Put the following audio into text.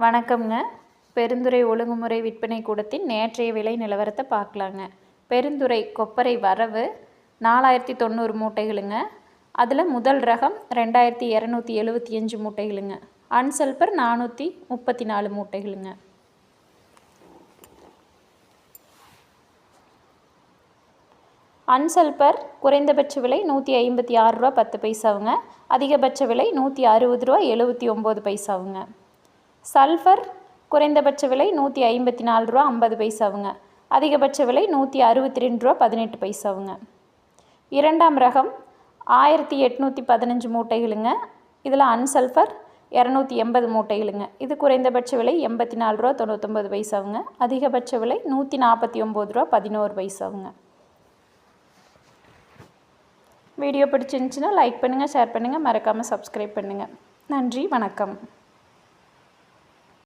வணக்கம்ங்க. பெருந்துறை ஒழுங்குமுறை விற்பனை கூடத்தின் நேற்றைய விலை நிலவரத்தை பார்க்கலாங்க. பெருந்துறை கொப்பரை வரவு 4090 மூட்டைகளுங்க. அதில் முதல் ரகம் 2275 மூட்டைகளுங்க. அன்சல்பர் 434 மூட்டைகளுங்க. அன்சல்பர் குறைந்தபட்ச விலை 156 ரூபா 10 பைசாவுங்க. அதிகபட்ச விலை 160 ரூபா 79 பைசாவுங்க. சல்ஃபர் குறைந்தபட்ச விலை 154 ரூபா 50 பைசாவுங்க. அதிகபட்ச விலை 162 ரூபா 18 பைசாவுங்க. இரண்டாம் ரகம் 1815 மூட்டைகளுங்க. இதில் அன்சல்ஃபர் 280 மூட்டைகளுங்க. இது குறைந்தபட்ச விலை 84 ரூபா 99 பைசாவுங்க. அதிகபட்ச விலை 149 ரூபா 11 பைசாவுங்க. வீடியோ பிடிச்சிருந்துச்சுன்னா லைக் பண்ணுங்கள், ஷேர் பண்ணுங்கள், மறக்காமல் சப்ஸ்கிரைப் பண்ணுங்கள். நன்றி, வணக்கம்.